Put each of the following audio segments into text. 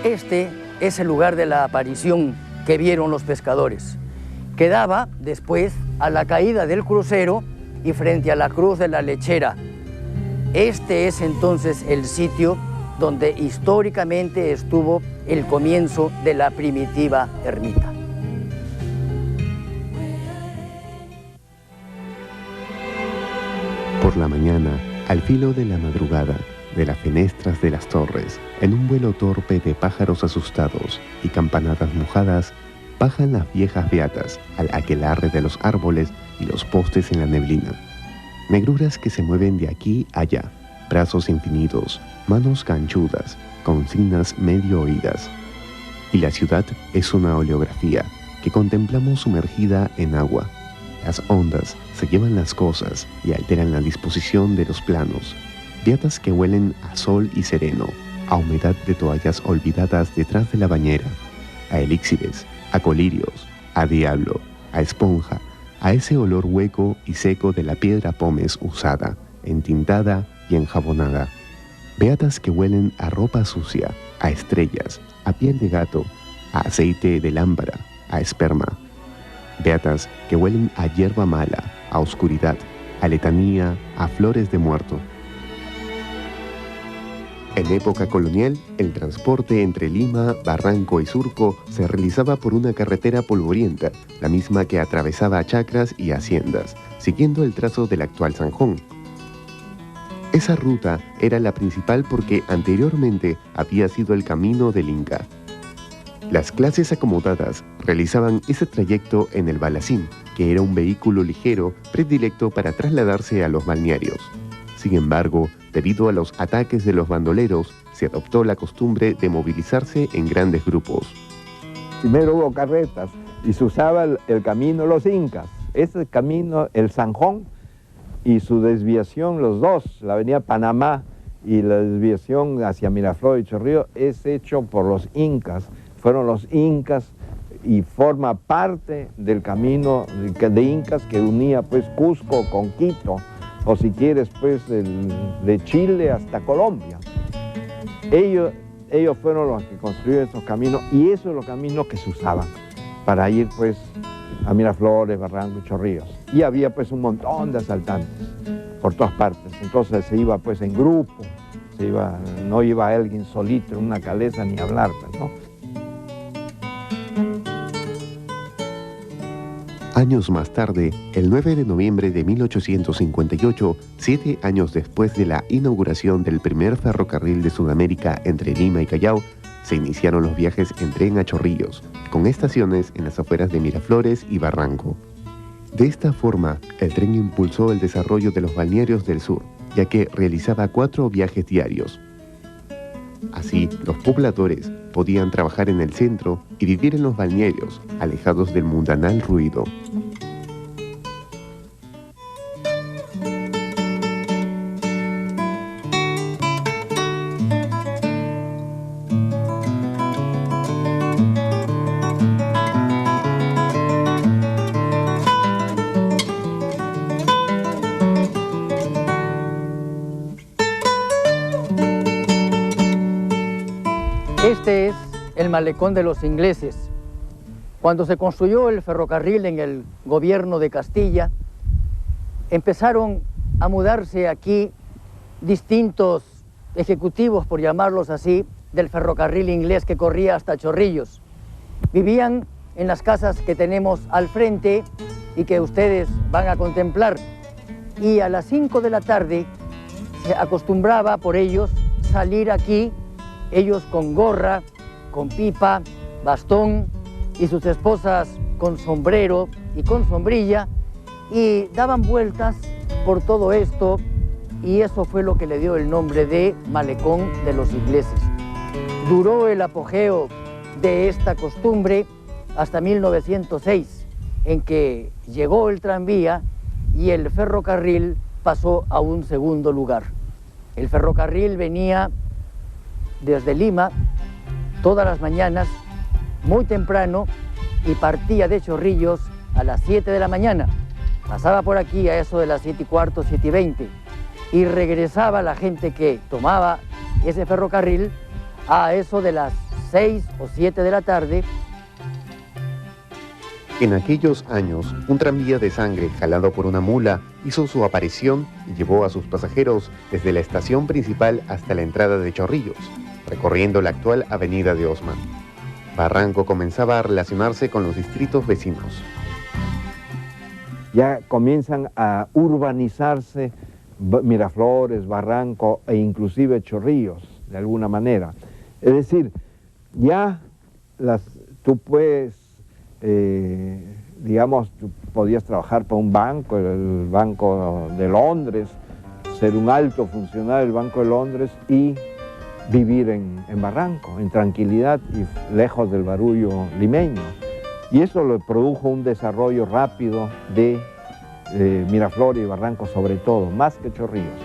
Este es el lugar de la aparición que vieron los pescadores. Quedaba después a la caída del crucero y frente a la Cruz de la Lechera. Este es entonces el sitio donde históricamente estuvo el comienzo de la primitiva ermita. Por la mañana, al filo de la madrugada, de las fenestras de las torres, en un vuelo torpe de pájaros asustados y campanadas mojadas, bajan las viejas beatas al aquelarre de los árboles y los postes en la neblina. Negruras que se mueven de aquí a allá, brazos infinitos, manos ganchudas, consignas medio oídas. Y la ciudad es una oleografía que contemplamos sumergida en agua. Las ondas se llevan las cosas y alteran la disposición de los planos. Beatas que huelen a sol y sereno, a humedad de toallas olvidadas detrás de la bañera, a elixires, a colirios, a diablo, a esponja, a ese olor hueco y seco de la piedra pómez usada, entintada y enjabonada. Beatas que huelen a ropa sucia, a estrellas, a piel de gato, a aceite de lámpara, a esperma. Beatas que huelen a hierba mala, a oscuridad, a letanía, a flores de muerto. En época colonial, el transporte entre Lima, Barranco y Surco se realizaba por una carretera polvorienta, la misma que atravesaba chacras y haciendas, siguiendo el trazo del actual Zanjón. Esa ruta era la principal porque anteriormente había sido el camino del Inca. Las clases acomodadas realizaban ese trayecto en el balacín, que era un vehículo ligero predilecto para trasladarse a los balnearios. Sin embargo, debido a los ataques de los bandoleros, se adoptó la costumbre de movilizarse en grandes grupos. Primero hubo carretas y se usaba el camino de los incas. Ese camino, el Zanjón y su desviación, los dos, la avenida Panamá y la desviación hacia Miraflores y Chorrillos, es hecho por los incas. Fueron los incas y forma parte del camino de incas que unía pues Cusco con Quito, o si quieres pues de Chile hasta Colombia. Ellos fueron los que construyeron estos caminos y esos son los caminos que se usaban para ir pues a Miraflores, Barranco y Chorrillos. Y había pues un montón de asaltantes por todas partes, entonces se iba pues en grupo, no iba alguien solito en una caleza ni hablar, pues, ¿no? Años más tarde, el 9 de noviembre de 1858, 7 años después de la inauguración del primer ferrocarril de Sudamérica entre Lima y Callao, se iniciaron los viajes en tren a Chorrillos, con estaciones en las afueras de Miraflores y Barranco. De esta forma, el tren impulsó el desarrollo de los balnearios del sur, ya que realizaba 4 viajes diarios. Así, los pobladores podían trabajar en el centro y vivir en los balnearios, alejados del mundanal ruido. Este es el malecón de los ingleses. Cuando se construyó el ferrocarril en el gobierno de Castilla, empezaron a mudarse aquí distintos ejecutivos, por llamarlos así, del ferrocarril inglés que corría hasta Chorrillos. Vivían en las casas que tenemos al frente y que ustedes van a contemplar. Y a las 5 de la tarde se acostumbraba por ellos salir aquí, ellos con gorra, con pipa, bastón y sus esposas con sombrero y con sombrilla, y daban vueltas por todo esto, y eso fue lo que le dio el nombre de Malecón de los Ingleses. Duró el apogeo de esta costumbre hasta 1906, en que llegó el tranvía y el ferrocarril pasó a un segundo lugar. El ferrocarril venía desde Lima todas las mañanas, muy temprano, y partía de Chorrillos a las 7 de la mañana. Pasaba por aquí a eso de las 7:15, 7:20, y regresaba la gente que tomaba ese ferrocarril a eso de las 6 o 7 de la tarde. En aquellos años, un tranvía de sangre jalado por una mula hizo su aparición y llevó a sus pasajeros desde la estación principal hasta la entrada de Chorrillos, recorriendo la actual avenida de Osman. Barranco comenzaba a relacionarse con los distritos vecinos. Ya comienzan a urbanizarse Miraflores, Barranco e inclusive Chorrillos, de alguna manera. Es decir, ya tú puedes, digamos, tú podías trabajar para un banco, el Banco de Londres, ser un alto funcionario del Banco de Londres y vivir en Barranco, en tranquilidad y lejos del barullo limeño. Y eso le produjo un desarrollo rápido de Miraflores y Barranco sobre todo, más que Chorrillos.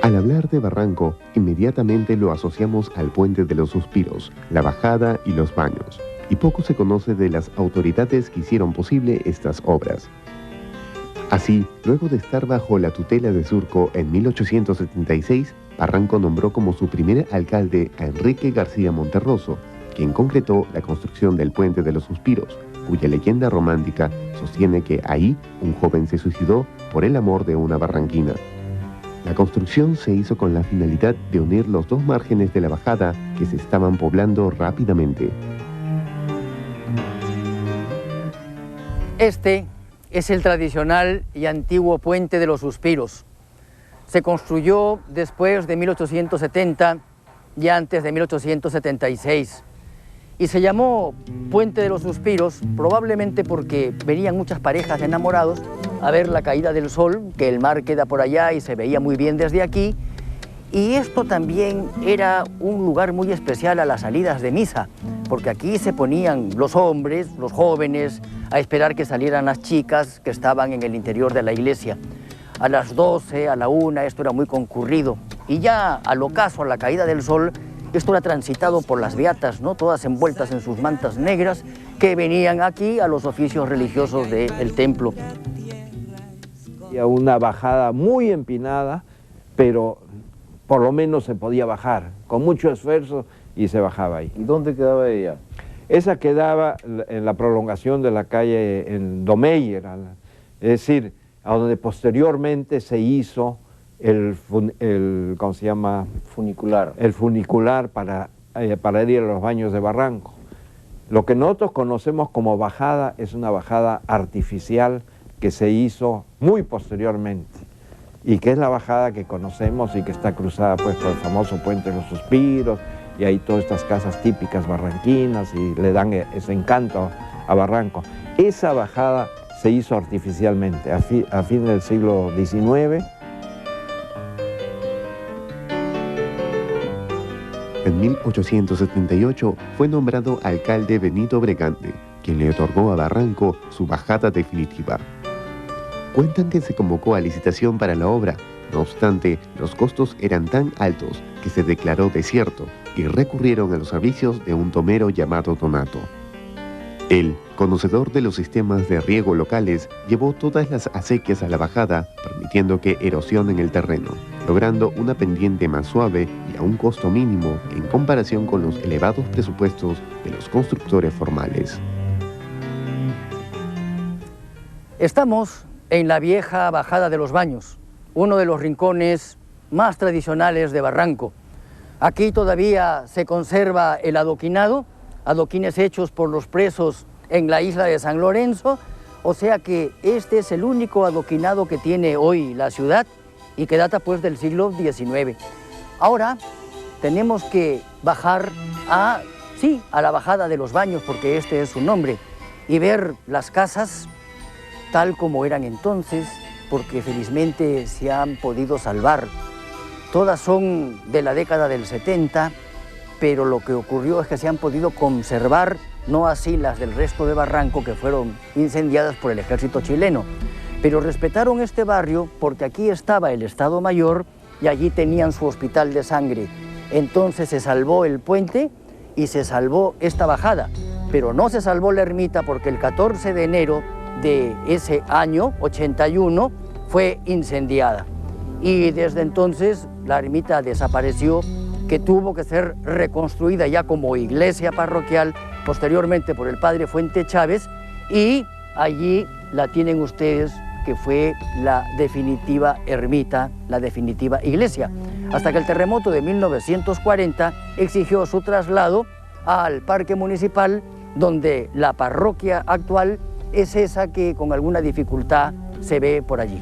Al hablar de Barranco, inmediatamente lo asociamos al Puente de los Suspiros, la Bajada y los Baños, y poco se conoce de las autoridades que hicieron posible estas obras. Así, luego de estar bajo la tutela de Surco en 1876, Barranco nombró como su primer alcalde a Enrique García Monterroso, quien concretó la construcción del Puente de los Suspiros, cuya leyenda romántica sostiene que ahí un joven se suicidó por el amor de una barranquina. La construcción se hizo con la finalidad de unir los dos márgenes de la bajada que se estaban poblando rápidamente. Este es el tradicional y antiguo Puente de los Suspiros. Se construyó después de 1870 y antes de 1876. Y se llamó Puente de los Suspiros probablemente porque venían muchas parejas de enamorados a ver la caída del sol, que el mar queda por allá y se veía muy bien desde aquí. Y esto también era un lugar muy especial a las salidas de misa, porque aquí se ponían los hombres, los jóvenes, a esperar que salieran las chicas que estaban en el interior de la iglesia. A las 12, a la 1, esto era muy concurrido. Y ya al ocaso, a la caída del sol, esto era transitado por las beatas, ¿no? Todas envueltas en sus mantas negras, que venían aquí a los oficios religiosos del templo. Había una bajada muy empinada, pero por lo menos se podía bajar, con mucho esfuerzo, y se bajaba ahí. ¿Y dónde quedaba ella? Esa quedaba en la prolongación de la calle en Domeyer, es decir, a donde posteriormente se hizo ¿cómo se llama? Funicular. El funicular para ir a los baños de Barranco. Lo que nosotros conocemos como bajada es una bajada artificial que se hizo muy posteriormente y que es la bajada que conocemos y que está cruzada pues por el famoso Puente de los Suspiros, y hay todas estas casas típicas barranquinas y le dan ese encanto a Barranco. Esa bajada se hizo artificialmente a fin del siglo XIX. En 1878 fue nombrado alcalde Benito Bregante, quien le otorgó a Barranco su bajada definitiva. Cuentan que se convocó a licitación para la obra, no obstante, los costos eran tan altos que se declaró desierto y recurrieron a los servicios de un tomero llamado Donato. Él, conocedor de los sistemas de riego locales, llevó todas las acequias a la bajada, permitiendo que erosionen el terreno, logrando una pendiente más suave y a un costo mínimo en comparación con los elevados presupuestos de los constructores formales. Estamos en la vieja Bajada de los Baños, uno de los rincones más tradicionales de Barranco. Aquí todavía se conserva el adoquinado, adoquines hechos por los presos en la isla de San Lorenzo, o sea que este es el único adoquinado que tiene hoy la ciudad y que data pues del siglo XIX. Ahora tenemos que bajar a la Bajada de los Baños, porque este es su nombre, y ver las casas tal como eran entonces, porque felizmente se han podido salvar. Todas son de la década del 70, pero lo que ocurrió es que se han podido conservar, no así las del resto de Barranco, que fueron incendiadas por el ejército chileno, pero respetaron este barrio porque aquí estaba el Estado Mayor y allí tenían su hospital de sangre. Entonces se salvó el puente y se salvó esta bajada, pero no se salvó la ermita porque el 14 de enero de ese año, 81, fue incendiada. y desde entonces la ermita desapareció, que tuvo que ser reconstruida ya como iglesia parroquial posteriormente por el padre Fuente Chávez, y allí la tienen ustedes, que fue la definitiva ermita, la definitiva iglesia, hasta que el terremoto de 1940 exigió su traslado al parque municipal, donde la parroquia actual es esa que con alguna dificultad se ve por allí.